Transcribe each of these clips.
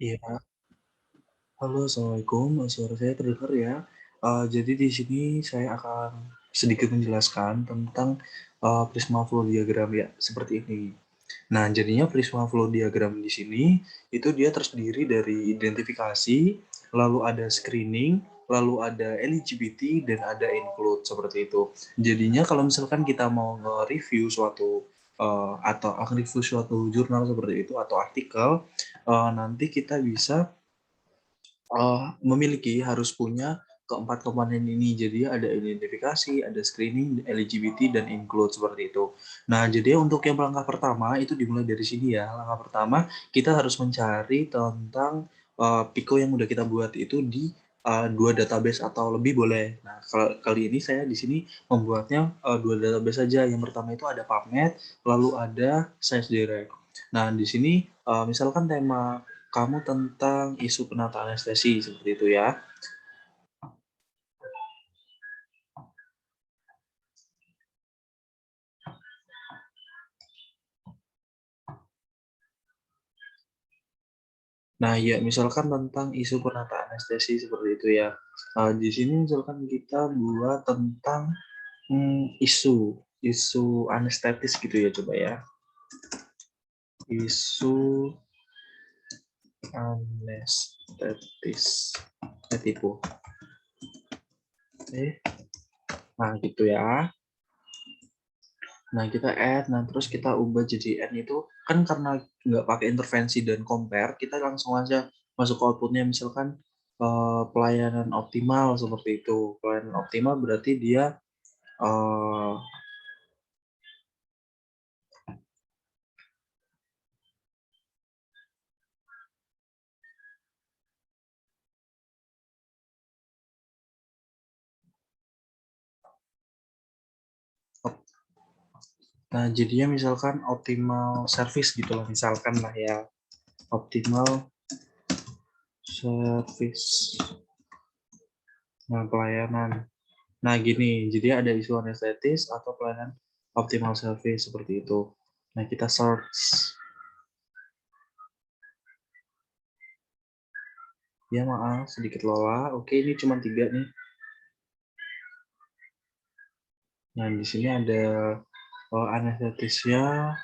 Iya, halo assalamualaikum, suara saya terdengar ya. Jadi di sini saya akan sedikit menjelaskan tentang Prisma Flow Diagram ya, seperti ini. Nah, jadinya Prisma Flow Diagram di sini itu dia terdiri dari identifikasi, lalu ada screening, lalu ada eligibility, dan ada include seperti itu. Jadinya kalau misalkan kita mau nge-review suatu atau review suatu jurnal seperti itu atau artikel, nanti kita bisa memiliki harus punya keempat komponen ini. Jadi ada identifikasi, ada screening, eligibility, dan include seperti itu. Nah, jadi untuk yang langkah pertama itu dimulai dari sini ya. Langkah pertama kita harus mencari tentang Pico yang udah kita buat itu di dua database atau lebih boleh. Nah, kali ini saya di sini membuatnya dua database saja. Yang pertama itu ada PubMed, lalu ada ScienceDirect. Nah, di sini misalkan tema kamu tentang isu penata anestesi seperti itu ya. Nah, ya misalkan tentang isu penata anestesi seperti itu ya. Di sini misalkan kita buat tentang isu isu anestetis gitu ya coba ya. Isu anestetis. Tipu. Nah gitu ya. Nah, kita add, nah terus kita ubah jadi n itu, kan karena nggak pakai intervensi dan compare, kita langsung aja masuk ke outputnya, misalkan pelayanan optimal seperti itu. Pelayanan optimal berarti dia, eh, nah jadinya misalkan optimal service gitu loh, misalkan lah ya, optimal service. Nah, pelayanan. Nah, gini, jadi ada isu anestetis atau pelayanan optimal service seperti itu. Nah, kita search. Ya maaf, sedikit lelah. Oke, ini cuma tiga nih. Nah, di sini ada anestetisnya.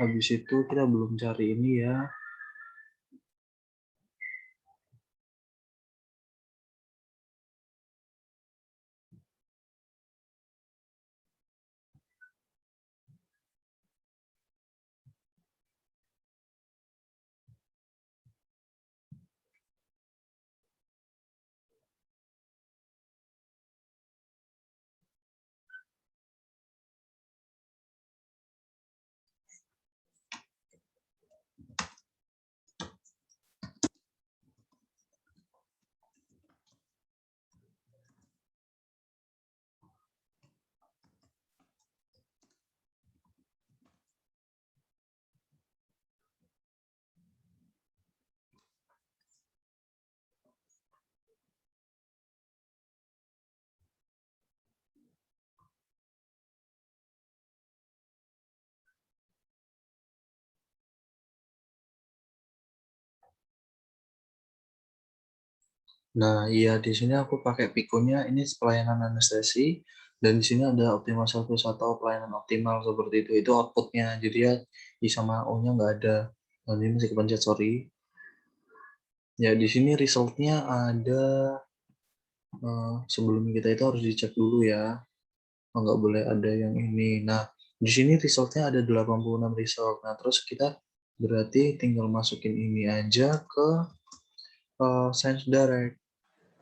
Habis itu kita belum cari ini ya. Nah, iya di sini aku pakai Piconya ini pelayanan anestesi dan di sini ada optimal service atau pelayanan optimal seperti itu. Itu outputnya. Jadi ya I sama O-nya nggak ada. Nah, ini masih kepencet sorry. Ya di sini resultnya ada sebelum kita itu harus dicek dulu ya. Nggak boleh ada yang ini. Nah, di sini resultnya ada 86 result. Nah, terus kita berarti tinggal masukin ini aja ke Science Direct.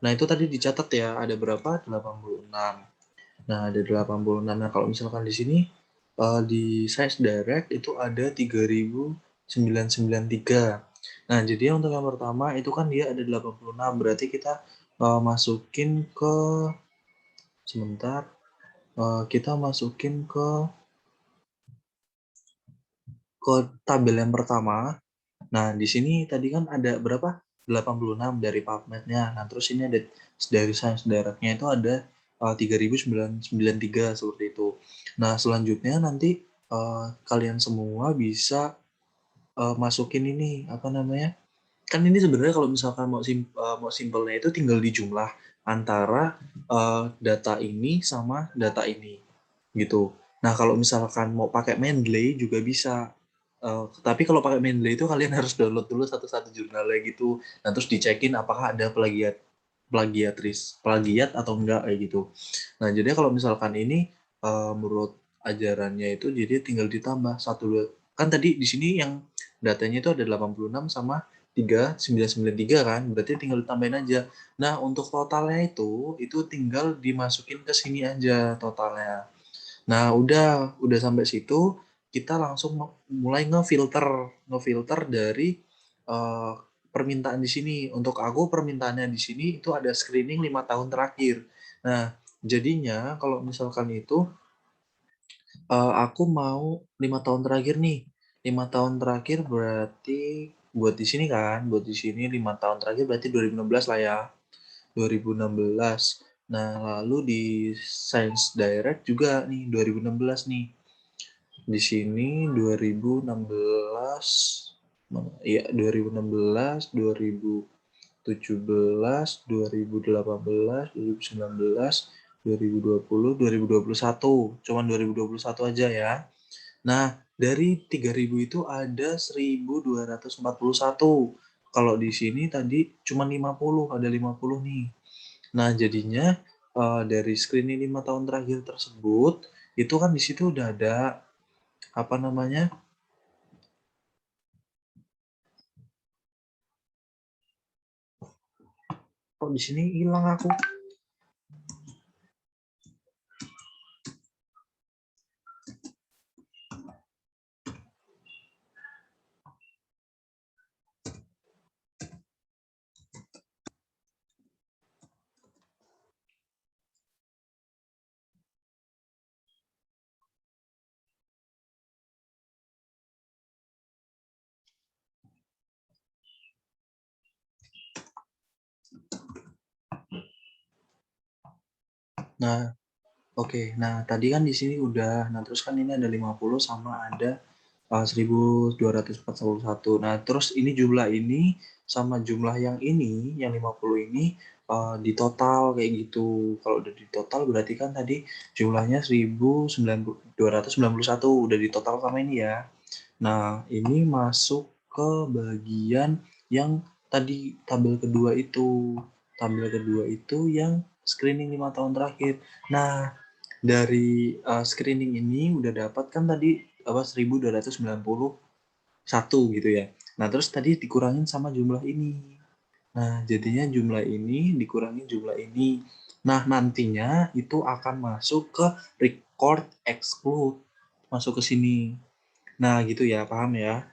Nah, itu tadi dicatat ya, ada berapa? 86. Nah, ada 86. Nah, kalau misalkan di sini, di Science Direct itu ada 3.993. Nah, jadi untuk yang pertama itu kan dia ada 86, berarti kita masukin ke, sebentar, kita masukin ke tabel yang pertama. Nah, di sini tadi kan ada berapa? 86 dari PubMed-nya. Nah, terus ini ada dari Science Direct-nya itu ada 3.993 seperti itu. Nah, selanjutnya nanti kalian semua bisa masukin ini apa namanya? kan ini sebenarnya kalau misalkan mau simpelnya itu tinggal dijumlah antara data ini sama data ini gitu. Nah kalau misalkan mau pakai Mendeley juga bisa. Tapi kalau pakai Mendeley itu kalian harus download dulu satu-satu jurnalnya gitu. Nah terus dicekin apakah ada plagiat atau enggak kayak gitu. Nah jadi kalau misalkan ini menurut ajarannya itu jadi tinggal ditambah satu dua, kan tadi di sini yang datanya itu ada 86 sama 3993 kan, berarti tinggal ditambahin aja. Nah untuk totalnya itu tinggal dimasukin ke sini aja totalnya. Nah udah sampai situ kita langsung mulai ngefilter dari uh, permintaan di sini. Untuk aku permintaannya di sini itu ada screening 5 tahun terakhir. Nah jadinya kalau misalkan itu aku mau 5 tahun terakhir nih. 5 tahun terakhir berarti buat di sini kan, buat di sini 5 tahun terakhir berarti 2016 lah ya. 2016. Nah, lalu di Science Direct juga nih 2016 nih. Di sini 2016, iya 2016, 2017, 2018, 2019, 2020, 2021. Cuman 2021 aja ya. Nah, dari 3.000 itu ada 1.241. Kalau di sini tadi cuma 50, ada 50 nih. Nah, jadinya dari screening 5 tahun terakhir tersebut, itu kan di situ udah ada apa namanya? Kok di sini hilang aku? Nah, oke. Nah, tadi kan di sini udah. Nah, terus kan ini ada 50 sama ada 1.241. Nah, terus ini jumlah ini sama jumlah yang ini, yang 50 ini di total kayak gitu. Kalau udah di total berarti kan tadi jumlahnya 1.291 udah di total sama ini ya. Nah, ini masuk ke bagian yang tadi tabel kedua itu. Tabel kedua itu yang screening 5 tahun terakhir. Nah, dari screening ini udah dapat kan tadi apa 1.291 gitu ya. Nah, terus tadi dikurangin sama jumlah ini. Nah, jadinya jumlah ini dikurangi jumlah ini. Nah, nantinya itu akan masuk ke record exclude. Masuk ke sini. Nah, gitu ya, paham ya?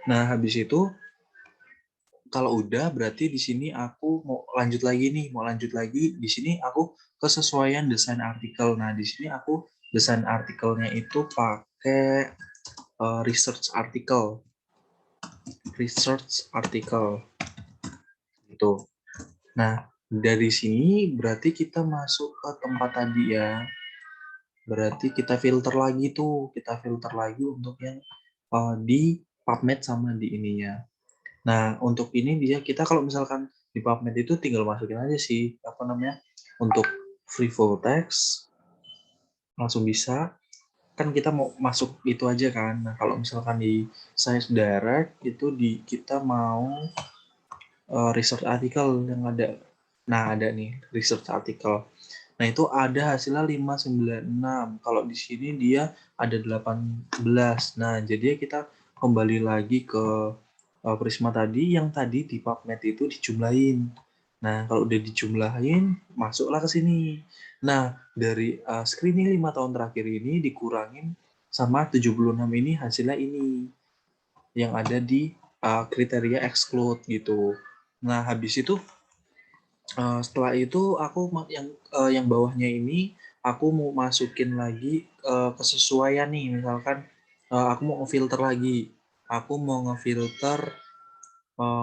Nah, habis itu kalau udah berarti di sini aku mau lanjut lagi nih, mau lanjut lagi. Di sini aku kesesuaian desain artikel. Nah, di sini aku desain artikelnya itu pakai research article. Research article itu. Nah, dari sini berarti kita masuk ke tempat tadi ya. Berarti kita filter lagi tuh, kita filter lagi untuk yang di PubMed sama di ininya. Nah, untuk ini dia kita kalau misalkan di PubMed itu tinggal masukin aja sih apa namanya untuk free full text langsung bisa. Kan kita mau masuk itu aja kan. Nah, kalau misalkan di Science Direct itu di kita mau research article yang ada. Nah, ada nih research article. Nah, itu ada hasilnya 596. Kalau di sini dia ada 18. Nah, jadi kita kembali lagi ke Prisma tadi yang tadi di PubMed itu dijumlahin. Nah, kalau udah dijumlahin, masuklah ke sini. Nah, dari screening 5 tahun terakhir ini dikurangin sama 76 ini hasilnya ini yang ada di kriteria exclude gitu. Nah, habis itu setelah itu aku yang bawahnya ini aku mau masukin lagi kesesuaian nih, misalkan aku mau ngefilter lagi. Aku mau ngefilter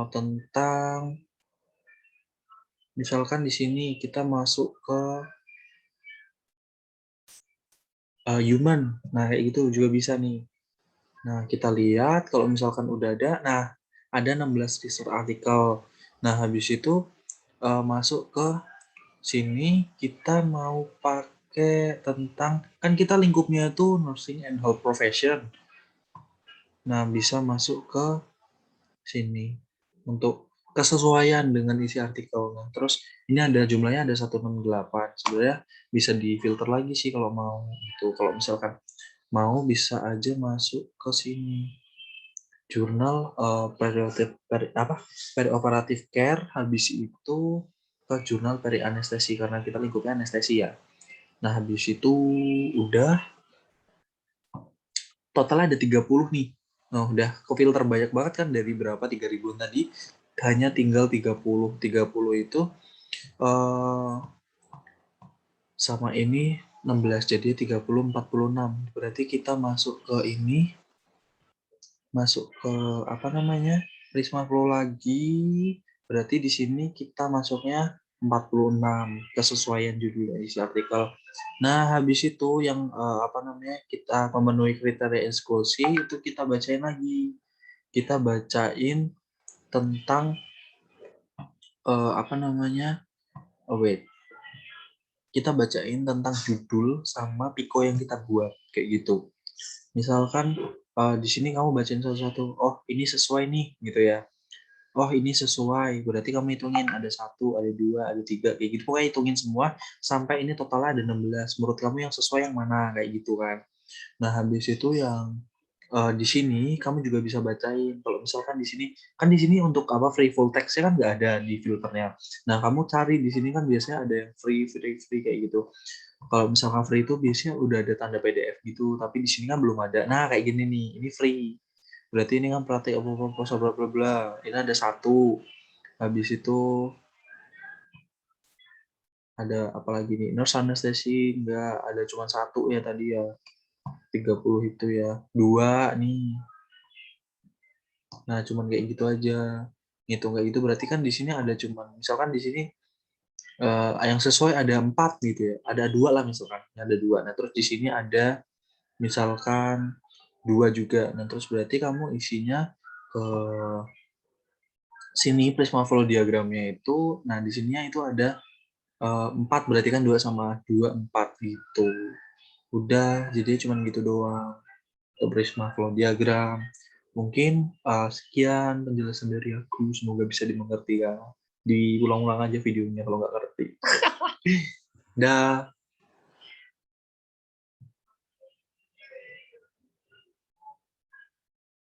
tentang misalkan di sini kita masuk ke human. Nah, kayak gitu juga bisa nih. Nah, kita lihat kalau misalkan udah ada. Nah, ada 16 research artikel. Nah, habis itu masuk ke sini kita mau pakai tentang, kan kita lingkupnya itu nursing and health profession. Nah, bisa masuk ke sini untuk kesesuaian dengan isi artikelnya. Terus ini ada jumlahnya ada 168. Sebenarnya bisa difilter lagi sih kalau mau itu. Kalau misalkan mau bisa aja masuk ke sini. Jurnal perioperatif care, habis itu ke jurnal peri anestesi karena kita lingkupnya anestesi ya. Nah, habis itu udah totalnya ada 30 nih. Nah, udah kefilter banyak banget kan dari berapa 3.000 tadi, hanya tinggal 30. 30 itu sama ini 16, jadi 30 46. Berarti kita masuk ke ini, masuk ke apa namanya? Prisma Flow lagi. Berarti di sini kita masuknya 46 kesesuaian judul isi artikel. Nah, habis itu yang apa namanya? Kita memenuhi kriteria eksklusi itu kita bacain lagi. Kita bacain tentang apa namanya? Oh, wait. Kita bacain tentang judul sama piko yang kita buat kayak gitu. Misalkan di sini kamu bacain satu-satu. Oh, ini sesuai nih gitu ya. Oh, ini sesuai. Berarti kamu hitungin ada 1, ada 2, ada 3 kayak gitu. Pokoknya hitungin semua sampai ini totalnya ada 16. Menurut kamu yang sesuai yang mana kayak gitu kan. Nah, habis itu yang di sini kamu juga bisa bacain. Kalau misalkan di sini kan di sini untuk apa free full text-nya kan nggak ada di filternya. Nah, kamu cari di sini kan biasanya ada yang free kayak gitu. Kalau misalkan free itu biasanya udah ada tanda PDF gitu, tapi di sini kan belum ada. Nah, kayak gini nih, ini free. Berarti ini kan praktik apa proposal bla bla bla. Ini ada 1. Habis itu ada apa lagi nih? Nurse anesthesi enggak, ada cuma 1 ya tadi ya. 30 itu ya. 2 nih. Nah, cuman kayak gitu aja. Ngitung kayak gitu berarti kan di sini ada cuman misalkan di sini yang sesuai ada 4 gitu ya. Ada 2 lah misalkan. Ada 2. Nah, terus di sini ada misalkan 2 juga. Nah, terus berarti kamu isinya ke sini prisma flow diagramnya itu. Nah, di sininya itu ada 4 berarti kan 2 sama 2 4 gitu. Udah, jadi cuman gitu doang. Ke prisma flow diagram. Mungkin sekian penjelasan dari aku. Semoga bisa dimengerti ya. Diulang-ulang aja videonya kalau nggak ngerti. Dah.